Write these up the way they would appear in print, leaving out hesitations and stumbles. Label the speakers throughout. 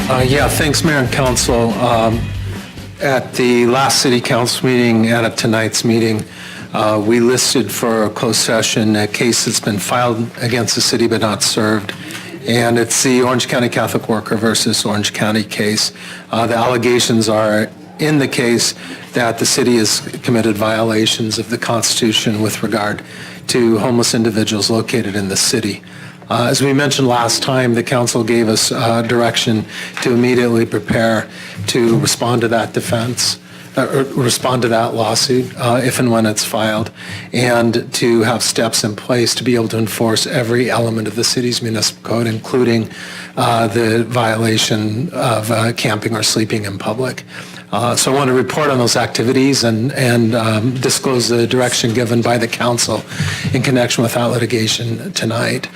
Speaker 1: Yeah, thanks, Mayor and Council. At the last City Council meeting and at tonight's meeting, we listed for a closed session a case that's been filed against the city but not served, and it's the Orange County Catholic Worker versus Orange County case. The allegations are in the case that the city has committed violations of the Constitution with regard to homeless individuals located in the city. As we mentioned last time, the council gave us direction to immediately prepare to respond to that defense, or respond to that lawsuit if and when it's filed, and to have steps in place to be able to enforce every element of the city's municipal code, including the violation of camping or sleeping in public. So I want to report on those activities and disclose the direction given by the council in connection with that litigation tonight.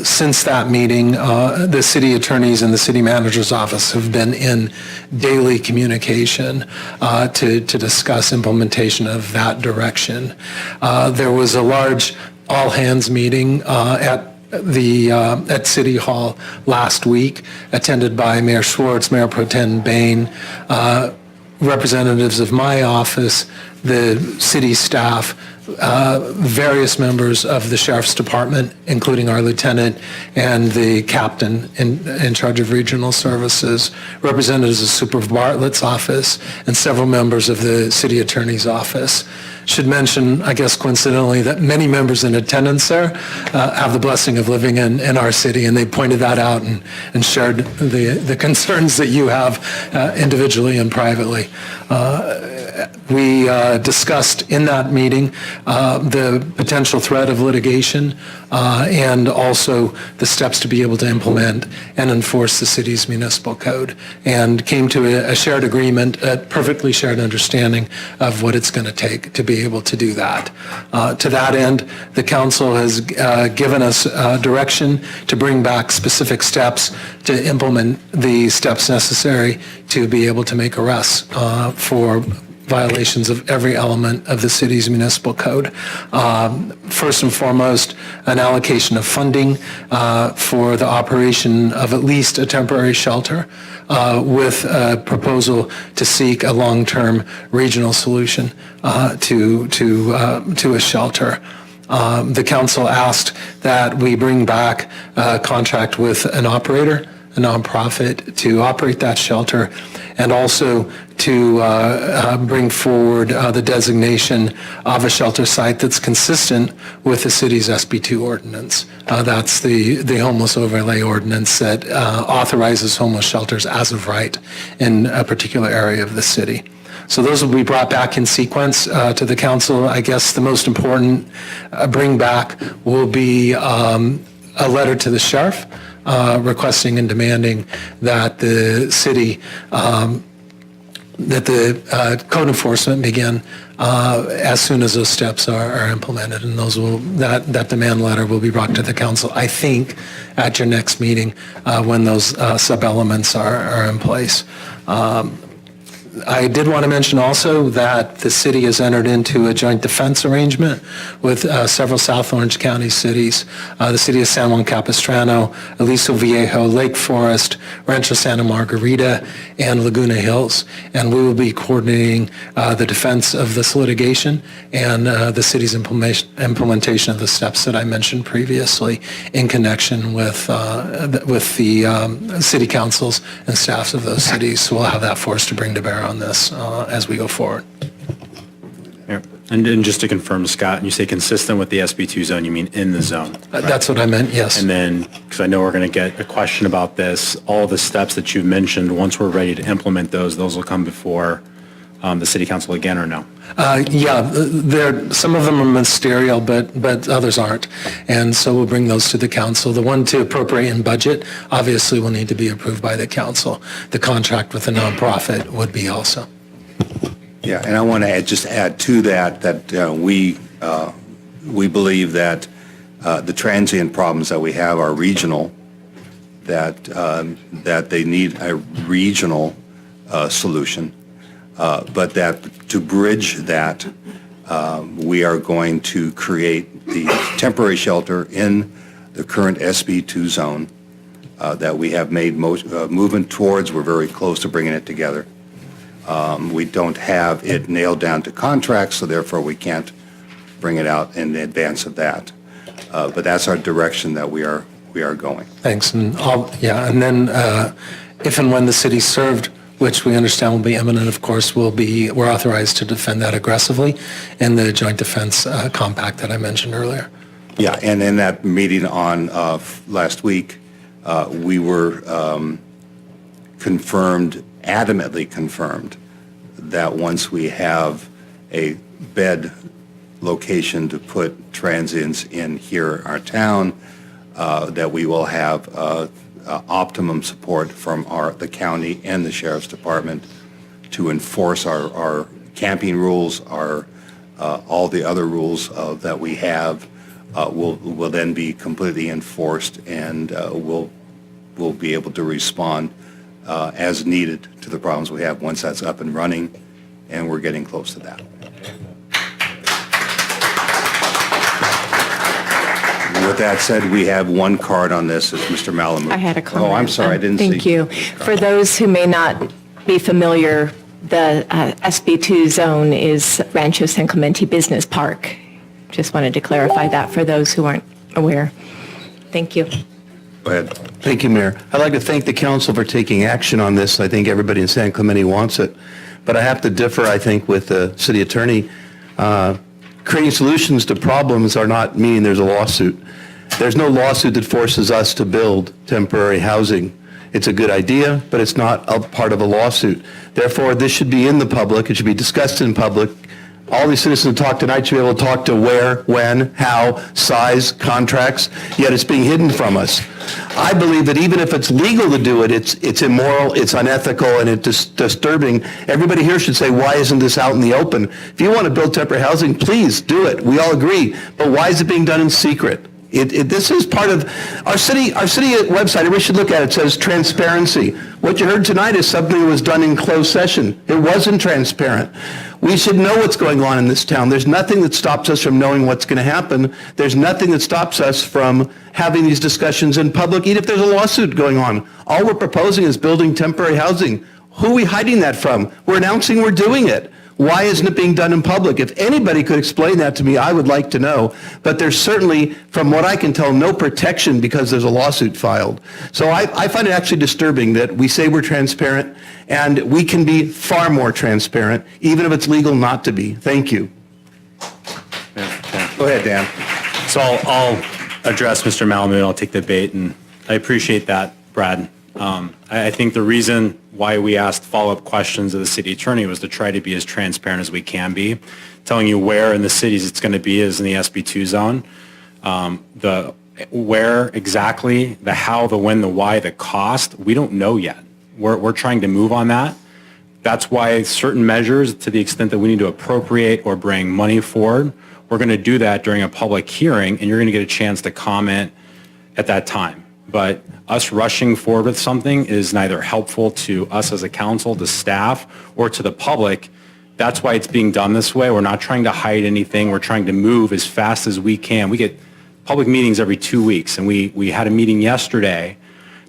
Speaker 1: Since that meeting, the city attorneys and the city manager's office have been in daily communication to discuss implementation of that direction. There was a large all-hands meeting at City Hall last week, attended by Mayor Schwartz, Mayor Pro Tem Bain, representatives of my office, the city staff, various members of the Sheriff's Department, including our lieutenant and the captain in charge of regional services, representatives of Super Bartlett's office, and several members of the city attorney's office. Should mention, I guess coincidentally, that many members in attendance there have the blessing of living in our city, and they pointed that out and shared the concerns that you have individually and privately. We discussed in that meeting the potential threat of litigation and also the steps to be able to implement and enforce the city's municipal code, and came to a shared agreement, a perfectly shared understanding of what it's going to take to be able to do that. To that end, the council has given us direction to bring back specific steps to implement the steps necessary to be able to make arrests for violations of every element of the city's municipal code. First and foremost, an allocation of funding for the operation of at least a temporary shelter with a proposal to seek a long-term regional solution to a shelter. The council asked that we bring back a contract with an operator, a nonprofit, to operate that shelter, and also to bring forward the designation of a shelter site that's consistent with the city's SB2 ordinance. That's the homeless overlay ordinance that authorizes homeless shelters as of right in a particular area of the city. So those will be brought back in sequence to the council. I guess the most important bring back will be a letter to the sheriff requesting and demanding that the city, that the code enforcement begin as soon as those steps are implemented, and that demand letter will be brought to the council, I think, at your next meeting when those sub-elements are in place. I did want to mention also that the city has entered into a joint defense arrangement with several South Orange County cities, the city of San Juan Capistrano, Aliso Viejo, Lake Forest, Rancho Santa Margarita, and Laguna Hills. And we will be coordinating the defense of this litigation and the city's implementation of the steps that I mentioned previously in connection with the city councils and staffs of those cities. So we'll have that for us to bring to bear on this as we go forward.
Speaker 2: Yeah. And just to confirm, Scott, you say consistent with the SB2 zone, you mean in the zone? Right?
Speaker 1: That's what I meant, yes.
Speaker 2: And then, because I know we're going to get a question about this, all the steps that you've mentioned, once we're ready to implement those will come before the city council again, or no?
Speaker 1: Yeah, some of them are ministerial, but others aren't. And so we'll bring those to the council. The one to appropriate in budget obviously will need to be approved by the council. The contract with the nonprofit would be also.
Speaker 3: Yeah, and I want to just add to that we believe that the transient problems that we have are regional, that they need a regional solution. But that to bridge that, we are going to create the temporary shelter in the current SB2 zone that we have made movement towards. We're very close to bringing it together. We don't have it nailed down to contracts, so therefore we can't bring it out in advance of that. But that's our direction that we are going.
Speaker 1: Thanks. And and then if and when the city's served, which we understand will be imminent, of course, we're authorized to defend that aggressively in the joint defense compact that I mentioned earlier.
Speaker 3: Yeah, and in that meeting on last week, we were adamantly confirmed that once we have a bed location to put transients in here in our town, that we will have optimum support from the county and the sheriff's department to enforce our camping rules, all the other rules that we have will then be completely enforced, and we'll be able to respond as needed to the problems we have once that's up and running, and we're getting close to that. With that said, we have one card on this. It's Mr. Malamud.
Speaker 4: I had a comment.
Speaker 3: Oh, I'm sorry, I didn't see.
Speaker 4: Thank you. For those who may not be familiar, the SB2 zone is Rancho San Clemente Business Park. Just wanted to clarify that for those who aren't aware. Thank you.
Speaker 3: Go ahead.
Speaker 5: Thank you, Mayor. I'd like to thank the council for taking action on this. I think everybody in San Clemente wants it. But I have to differ, I think, with the city attorney. Creating solutions to problems are not meaning there's a lawsuit. There's no lawsuit that forces us to build temporary housing. It's a good idea, but it's not a part of a lawsuit. Therefore, this should be in the public. It should be discussed in public. All these citizens who talk tonight should be able to talk to where, when, how, size, contracts, yet it's being hidden from us. I believe that even if it's legal to do it, it's immoral, it's unethical, and it's disturbing. Everybody here should say, why isn't this out in the open? If you want to build temporary housing, please do it. We all agree. But why is it being done in secret? This is part of our city website. We should look at it. It says transparency. What you heard tonight is something that was done in closed session. It wasn't transparent. We should know what's going on in this town. There's nothing that stops us from knowing what's going to happen. There's nothing that stops us from having these discussions in public, even if there's a lawsuit going on. All we're proposing is building temporary housing. Who are we hiding that from? We're announcing we're doing it. Why isn't it being done in public? If anybody could explain that to me, I would like to know. But there's certainly, from what I can tell, no protection because there's a lawsuit filed. So I find it actually disturbing that we say we're transparent, and we can be far more transparent, even if it's legal not to be. Thank you.
Speaker 3: Go ahead, Dan.
Speaker 2: So I'll address Mr. Malamud. I'll take the bait, and I appreciate that, Brad. I think the reason why we asked follow-up questions of the city attorney was to try to be as transparent as we can be, telling you where in the cities it's going to be is in the SB2 zone. The where exactly, the how, the when, the why, the cost, we don't know yet. We're trying to move on that. That's why certain measures, to the extent that we need to appropriate or bring money forward, we're going to do that during a public hearing, and you're going to get a chance to comment at that time. But us rushing forward with something is neither helpful to us as a council, to staff, or to the public. That's why it's being done this way. We're not trying to hide anything. We're trying to move as fast as we can. We get public meetings every 2 weeks, and we had a meeting yesterday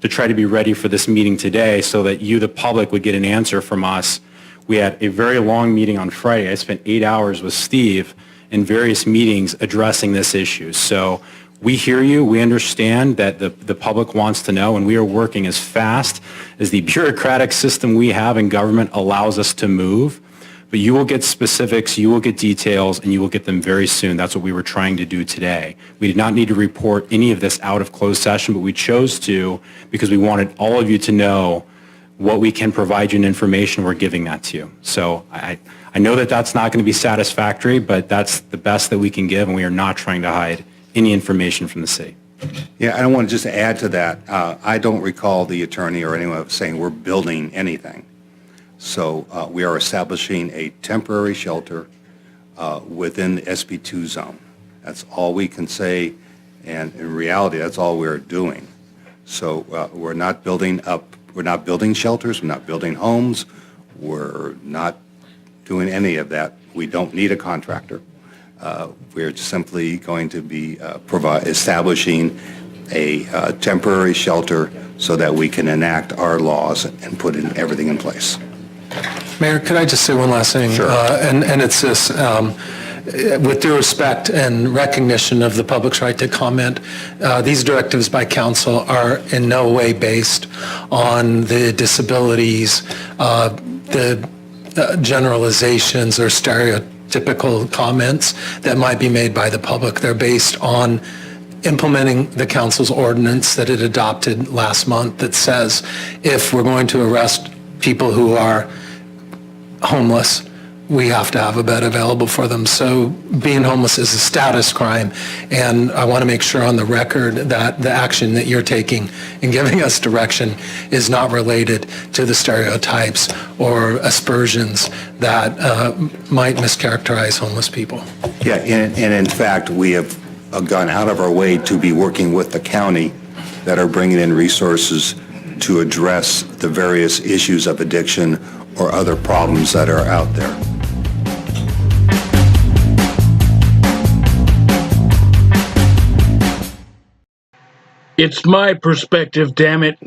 Speaker 2: to try to be ready for this meeting today so that you, the public, would get an answer from us. We had a very long meeting on Friday. I spent 8 hours with Steve in various meetings addressing this issue. So we hear you. We understand that the public wants to know, and we are working as fast as the bureaucratic system we have in government allows us to move. But you will get specifics, you will get details, and you will get them very soon. That's what we were trying to do today. We did not need to report any of this out of closed session, but we chose to because we wanted all of you to know what we can provide you in information. We're giving that to you. So I know that that's not going to be satisfactory, but that's the best that we can give, and we are not trying to hide any information from the city.
Speaker 3: Yeah, I want to just add to that. I don't recall the attorney or anyone saying we're building anything. So we are establishing a temporary shelter within the SB2 zone. That's all we can say, and in reality, that's all we're doing. So we're not building shelters, we're not building homes, we're not doing any of that. We don't need a contractor. We're simply going to be establishing a temporary shelter so that we can enact our laws and put everything in place.
Speaker 1: Mayor, could I just say one last thing?
Speaker 3: Sure.
Speaker 1: And it's this, with due respect and recognition of the public's right to comment, these directives by council are in no way based on the disabilities, the generalizations or stereotypical comments that might be made by the public. They're based on implementing the council's ordinance that it adopted last month that says if we're going to arrest people who are homeless, we have to have a bed available for them. So being homeless is a status crime, and I want to make sure on the record that the action that you're taking in giving us direction is not related to the stereotypes or aspersions that might mischaracterize homeless people.
Speaker 3: Yeah, and in fact, we have gone out of our way to be working with the county that are bringing in resources to address the various issues of addiction or other problems that are out there.
Speaker 6: It's my perspective, damn it.